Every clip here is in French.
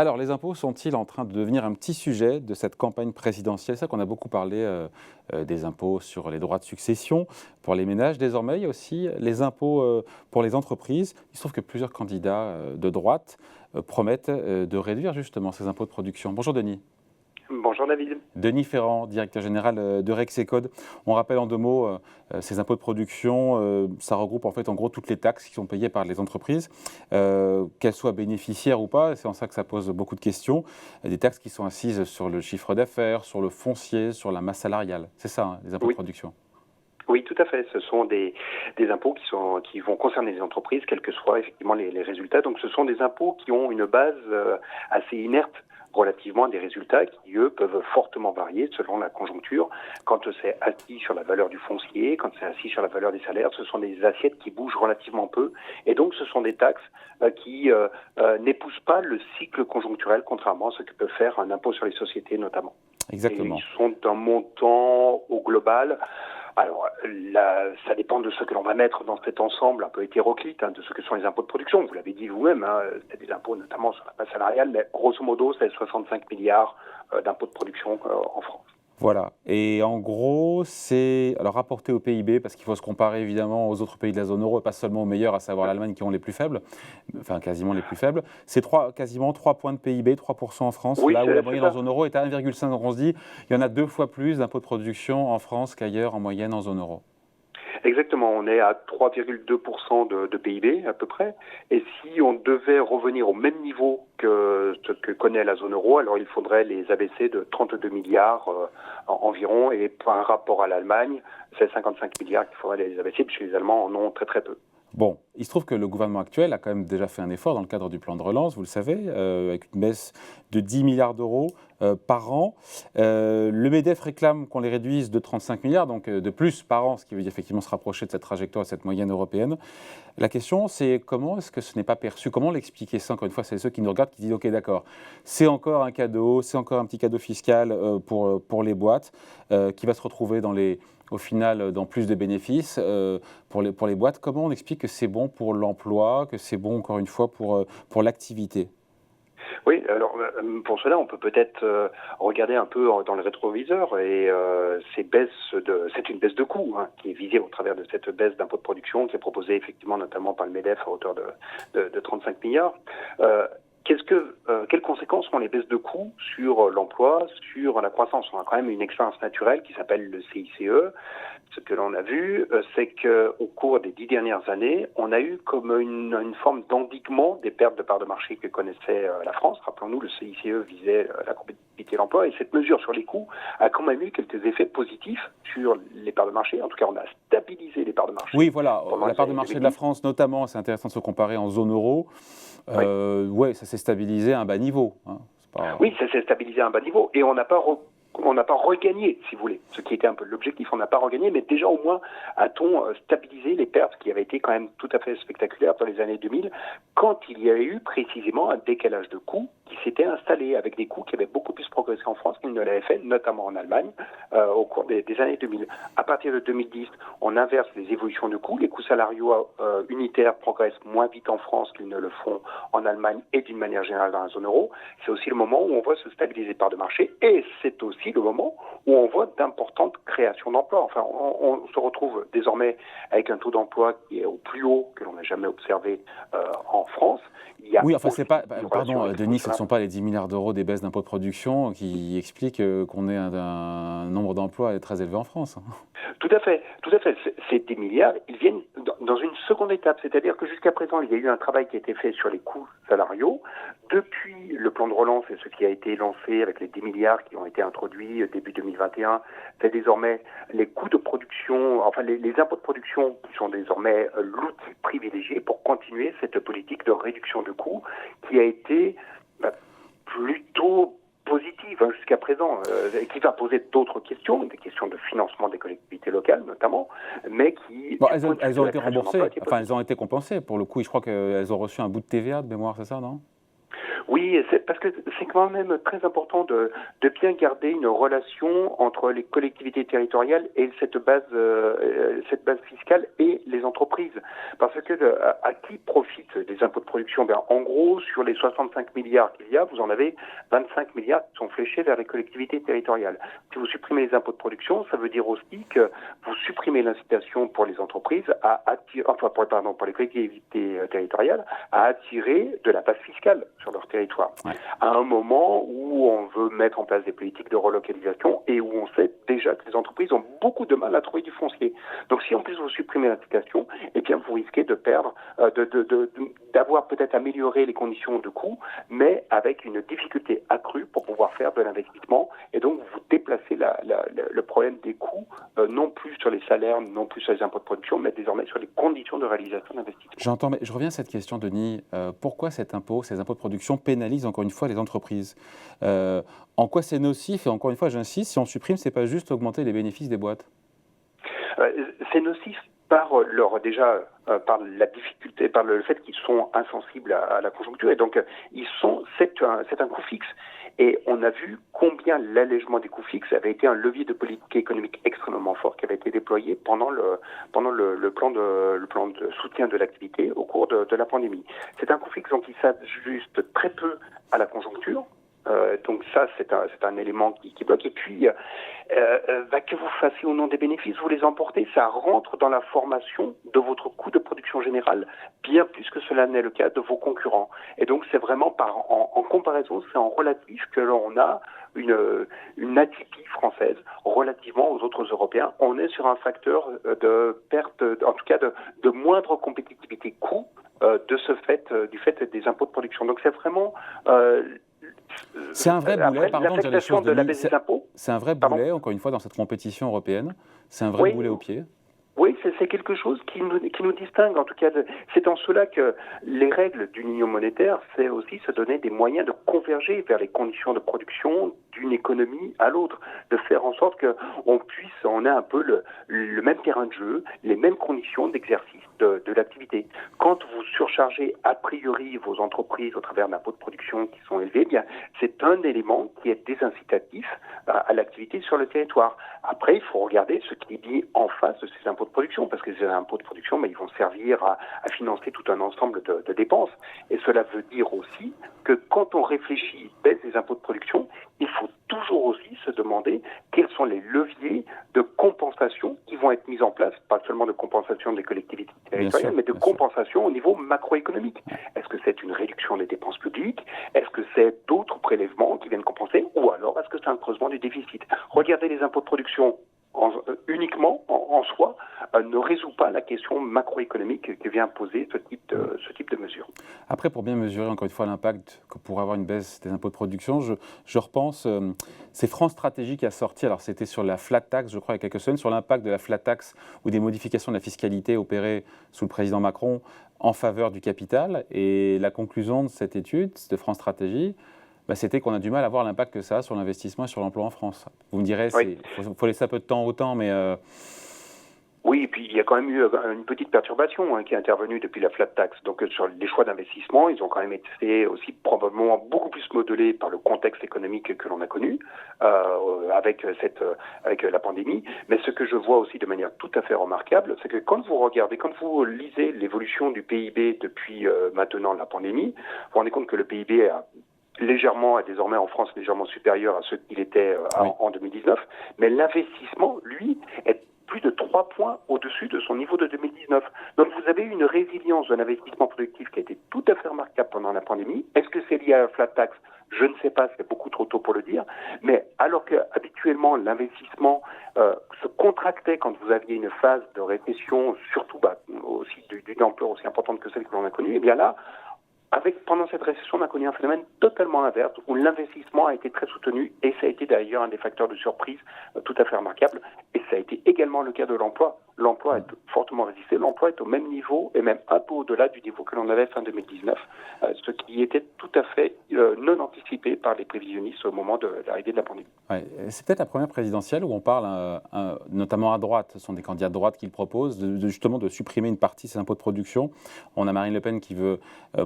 Alors, les impôts sont-ils en train de devenir un petit sujet de cette campagne présidentielle? C'est ça qu'on a beaucoup parlé des impôts sur les droits de succession pour les ménages. Désormais, il y a aussi les impôts pour les entreprises. Il se trouve que plusieurs candidats de droite promettent de réduire justement ces impôts de production. Bonjour Denis. Bonjour David. Denis Ferrand, directeur général de Rexecode. On rappelle en deux mots ces impôts de production. Ça regroupe en fait en gros toutes les taxes qui sont payées par les entreprises, qu'elles soient bénéficiaires ou pas. C'est en ça que ça pose beaucoup de questions. Des taxes qui sont assises sur le chiffre d'affaires, sur le foncier, sur la masse salariale. C'est ça, hein, les impôts de Oui. production. Oui, tout à fait. Ce sont des impôts qui vont concerner les entreprises, quels que soient effectivement les résultats. Donc ce sont des impôts qui ont une base assez inerte relativement à des résultats qui, eux, peuvent fortement varier selon la conjoncture. Quand c'est assis sur la valeur du foncier, quand c'est assis sur la valeur des salaires, ce sont des assiettes qui bougent relativement peu. Et donc, ce sont des taxes qui n'épousent pas le cycle conjoncturel, contrairement à ce que peut faire un impôt sur les sociétés, notamment. Exactement. Et ils sont d'un montant au global. Alors là, ça dépend de ce que l'on va mettre dans cet ensemble un peu hétéroclite, de ce que sont les impôts de production. Vous l'avez dit vous-même, c'est des impôts notamment sur la masse salariale, mais grosso modo, c'est 65 milliards d'impôts de production en France. Voilà. Et en gros, c'est alors rapporté au PIB, parce qu'il faut se comparer évidemment aux autres pays de la zone euro, et pas seulement aux meilleurs, à savoir l'Allemagne, qui ont les plus faibles, enfin quasiment les plus faibles. C'est quasiment 3 points de PIB, 3% en France, Oui, là où la c'est moyenne en ça. zone euro est à 1,5. Donc on se dit, il y en a 2 fois plus d'impôts de production en France qu'ailleurs en moyenne en zone euro. Exactement, on est à 3,2% de PIB à peu près. Et si on devait revenir au même niveau que ce que connaît la zone euro, alors il faudrait les abaisser de 32 milliards environ. Et par rapport à l'Allemagne, c'est 55 milliards qu'il faudrait les abaisser, puisque les Allemands en ont très très peu. Bon, il se trouve que le gouvernement actuel a quand même déjà fait un effort dans le cadre du plan de relance, vous le savez, avec une baisse de 10 milliards d'euros par an. Le MEDEF réclame qu'on les réduise de 35 milliards, donc de plus par an, ce qui veut dire effectivement se rapprocher de cette trajectoire, de cette moyenne européenne. La question, c'est comment est-ce que ce n'est pas perçu? Comment l'expliquer ça? Encore une fois, c'est ceux qui nous regardent qui disent « Ok, d'accord, c'est encore un cadeau, c'est encore un petit cadeau fiscal pour les boîtes qui va se retrouver au final dans plus de bénéfices pour les boîtes. » Comment on explique que c'est bon pour l'emploi, que c'est bon, encore une fois, pour l'activité? Oui, alors pour cela, on peut peut-être regarder un peu dans le rétroviseur et c'est une baisse de coûts qui est visée au travers de cette baisse d'impôt de production qui est proposée effectivement notamment par le MEDEF à hauteur de 35 milliards. Quelles conséquences ont les baisses de coûts sur l'emploi, sur la croissance? On a quand même une expérience naturelle qui s'appelle le CICE. Ce que l'on a vu, c'est qu'au cours des 10 dernières années, on a eu comme une forme d'endiguement des pertes de parts de marché que connaissait la France. Rappelons-nous, le CICE visait la compétitivité de l'emploi et cette mesure sur les coûts a quand même eu quelques effets positifs sur les parts de marché. En tout cas, on a stabilisé les parts de marché. Oui, voilà, la part de années marché de 2010. la France notamment, c'est intéressant de se comparer en zone euro. Oui. Ouais, ça s'est stabilisé à un bas niveau. C'est pas... Oui, ça s'est stabilisé à un bas niveau et on n'a pas regagné, si vous voulez, ce qui était un peu l'objectif. On n'a pas regagné, mais déjà au moins a-t-on stabilisé les pertes qui avaient été quand même tout à fait spectaculaires dans les années 2000, quand il y a eu précisément un décalage de coûts qui s'était installé avec des coûts qui avaient beaucoup plus progressé en France qu'ils ne l'avaient fait, notamment en Allemagne, au cours des années 2000. À partir de 2010, on inverse les évolutions de coûts. Les coûts salariaux unitaires progressent moins vite en France qu'ils ne le font en Allemagne et d'une manière générale dans la zone euro. C'est aussi le moment où on voit se stabiliser les parts de marché et c'est aussi le moment où on voit d'importantes créations d'emplois. Enfin, on se retrouve désormais avec un taux d'emploi qui est au plus haut que l'on n'a jamais observé en France. Oui, enfin, c'est pas. Pardon, Denis, ce ne sont pas les 10 milliards d'euros des baisses d'impôts de production qui expliquent qu'on ait un nombre d'emplois très élevé en France. Tout à fait, tout à fait. Ces 10 milliards, ils viennent dans une seconde étape, c'est-à-dire que jusqu'à présent, il y a eu un travail qui a été fait sur les coûts salariaux. Depuis le plan de relance et ce qui a été lancé avec les 10 milliards qui ont été introduits début 2021, c'est désormais les coûts de production, enfin les impôts de production qui sont désormais l'outil privilégié pour continuer cette politique de réduction de coûts qui a été plutôt positive jusqu'à présent, et qui va poser d'autres questions, des questions de financement des collectivités locales notamment, mais qui... Bon, elles ont été remboursées, enfin elles ont été compensées pour le coup, je crois qu'elles ont reçu un bout de TVA de mémoire, c'est ça, non? Oui, parce que c'est quand même très important de bien garder une relation entre les collectivités territoriales et cette base fiscale et les entreprises. Parce que à qui profitent les impôts de production? En gros, sur les 65 milliards qu'il y a, vous en avez 25 milliards qui sont fléchés vers les collectivités territoriales. Si vous supprimez les impôts de production, ça veut dire aussi que vous supprimez l'incitation pour les entreprises à attirer, pour les collectivités territoriales à attirer de la base fiscale sur leur territoire. Ouais. À un moment où on veut mettre en place des politiques de relocalisation et où on sait déjà que les entreprises ont beaucoup de mal à trouver du foncier. Donc si en plus vous supprimez l'incitation, eh bien vous risquez de perdre, d'avoir peut-être amélioré les conditions de coût, mais avec une difficulté accrue pour pouvoir faire de l'investissement. Et donc vous déplacez le problème des coûts, non plus sur les salaires, non plus sur les impôts de production, mais désormais sur les conditions de réalisation d'investissement. J'entends, mais je reviens à cette question, Denis. Pourquoi ces impôts de production pénalisent encore une fois les entreprises? En quoi c'est nocif? Et encore une fois, j'insiste, si on supprime, c'est pas juste augmenter les bénéfices des boîtes. C'est nocif par par la difficulté, par le fait qu'ils sont insensibles à la conjoncture, et donc c'est un coût fixe. Et on a vu combien l'allègement des coûts fixes avait été un levier de politique économique extrêmement fort qui avait été déployé pendant le plan de soutien de l'activité au cours de la pandémie. C'est un coût fixe donc qui s'ajuste très peu à la conjoncture. Donc ça, c'est un élément qui bloque. Et puis, que vous fassiez ou non des bénéfices, vous les emportez, ça rentre dans la formation de votre coût de production général, bien plus que cela n'est le cas de vos concurrents. Et donc, c'est vraiment en comparaison, c'est en relatif que l'on a une atypie française relativement aux autres Européens. On est sur un facteur de perte, en tout cas de moindre compétitivité coût de ce fait, du fait des impôts de production. Donc, c'est vraiment... c'est un vrai boulet, pardon de dire les choses, de la baisse des impôts. C'est un vrai boulet, encore une fois, dans cette compétition européenne. C'est un vrai boulet au pied. Oui, c'est quelque chose qui nous distingue. En tout cas, c'est en cela que les règles d'une union monétaire, c'est aussi se donner des moyens de converger vers les conditions de production d'une économie à l'autre, de faire en sorte on ait un peu le même terrain de jeu, les mêmes conditions d'exercice de l'activité. Quand vous surchargez a priori vos entreprises au travers d'impôts de production qui sont élevés, bien, c'est un élément qui est désincitatif à l'activité sur le territoire. Après, il faut regarder ce qui est dit en face de ces impôts de production, parce que ces impôts de production, ils vont servir à financer tout un ensemble de dépenses. Et cela veut dire aussi que quand on réfléchit baisse des impôts de production, il faut toujours aussi se demander quels sont les leviers de compensation qui vont être mis en place, pas seulement de compensation des collectivités territoriales, mais de compensation au niveau macroéconomique. Est-ce que c'est une réduction des dépenses publiques? Est-ce que c'est d'autres prélèvements qui viennent compenser? Ou alors est-ce que c'est un creusement du déficit? Regardez les impôts de production uniquement en soi ne résout pas la question macroéconomique que vient poser ce type de mesure. Après, pour bien mesurer encore une fois l'impact que pourrait avoir une baisse des impôts de production, je repense, c'est France Stratégie qui a sorti, alors c'était sur la flat tax, je crois, il y a quelques semaines, sur l'impact de la flat tax ou des modifications de la fiscalité opérées sous le président Macron en faveur du capital. Et la conclusion de cette étude de France Stratégie, c'était qu'on a du mal à voir l'impact que ça a sur l'investissement et sur l'emploi en France. Vous me direz, il faut laisser un peu de temps au temps, mais... Oui, et puis il y a quand même eu une petite perturbation qui est intervenue depuis la flat tax. Donc sur les choix d'investissement, ils ont quand même été aussi probablement beaucoup plus modulés par le contexte économique que l'on a connu avec la pandémie. Mais ce que je vois aussi de manière tout à fait remarquable, c'est que quand vous lisez l'évolution du PIB depuis maintenant la pandémie, vous vous rendez compte que le PIB est désormais en France légèrement supérieur à ce qu'il était en 2019. Mais l'investissement, lui, est plus de 3 points au-dessus de son niveau de 2019. Donc vous avez une résilience de l'investissement productif qui a été tout à fait remarquable pendant la pandémie. Est-ce que c'est lié à la flat tax? Je ne sais pas, c'est beaucoup trop tôt pour le dire. Mais alors que habituellement l'investissement se contractait quand vous aviez une phase de récession, surtout aussi d'une ampleur aussi importante que celle que l'on a connue, et bien là, pendant cette récession, on a connu un phénomène totalement inverse où l'investissement a été très soutenu et ça a été d'ailleurs un des facteurs de surprise tout à fait remarquable. Et ça a été également le cas de l'emploi. L'emploi est fortement résisté, l'emploi est au même niveau et même un peu au-delà du niveau que l'on avait fin 2019, ce qui était tout à fait non anticipé par les prévisionnistes au moment de l'arrivée de la pandémie. Ouais, c'est peut-être la première présidentielle où on parle, notamment à droite, ce sont des candidats de droite qui le proposent, justement de supprimer une partie de ces impôts de production. On a Marine Le Pen qui veut,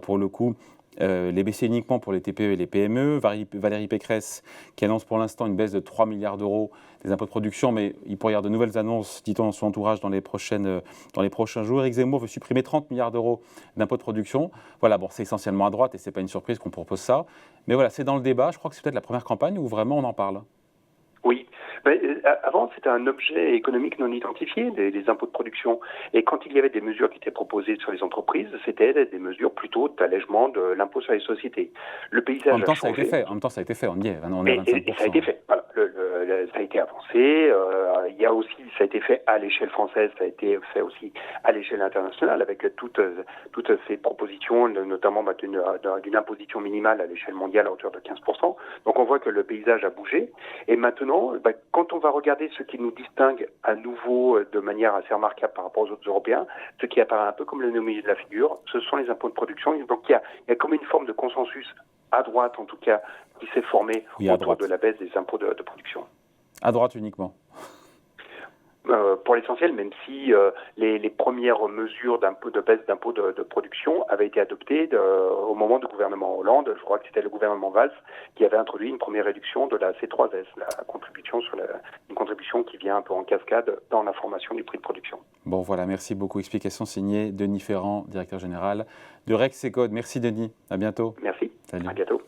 pour le coup, les baisser uniquement pour les TPE et les PME. Valérie Pécresse qui annonce pour l'instant une baisse de 3 milliards d'euros des impôts de production, mais il pourrait y avoir de nouvelles annonces, dit-on dans son entourage, dans les prochains jours. Éric Zemmour veut supprimer 30 milliards d'euros d'impôts de production. Voilà, bon, c'est essentiellement à droite et ce n'est pas une surprise qu'on propose ça. Mais voilà, c'est dans le débat. Je crois que c'est peut-être la première campagne où vraiment on en parle. Oui. Avant, c'était un objet économique non identifié, les impôts de production. Et quand il y avait des mesures qui étaient proposées sur les entreprises, c'était des mesures plutôt d'allègement de l'impôt sur les sociétés. Le paysage En même temps, a changé. En même temps, ça a été fait. On y est. On est à 25%. Et ça a été fait. Voilà. Ça a été avancé. Il y a aussi, ça a été fait à l'échelle française, ça a été fait aussi à l'échelle internationale avec toutes ces propositions, notamment d'une imposition minimale à l'échelle mondiale à hauteur de 15%. Donc on voit que le paysage a bougé. Et maintenant, quand on va regarder ce qui nous distingue à nouveau de manière assez remarquable par rapport aux autres Européens, ce qui apparaît un peu comme le nez au milieu de la figure, ce sont les impôts de production. Donc il y a comme une forme de consensus à droite, en tout cas, qui s'est formé autour de la baisse des impôts de production. À droite uniquement. Pour l'essentiel, même si les premières mesures de baisse d'impôts de production avaient été adoptées au moment du gouvernement Hollande. Je crois que c'était le gouvernement Valls qui avait introduit une première réduction de la C3S, une contribution qui vient un peu en cascade dans la formation du prix de production. Bon voilà, merci beaucoup. Explication signée Denis Ferrand, directeur général de Rexecode. Merci Denis, à bientôt. Merci, Salut. À bientôt.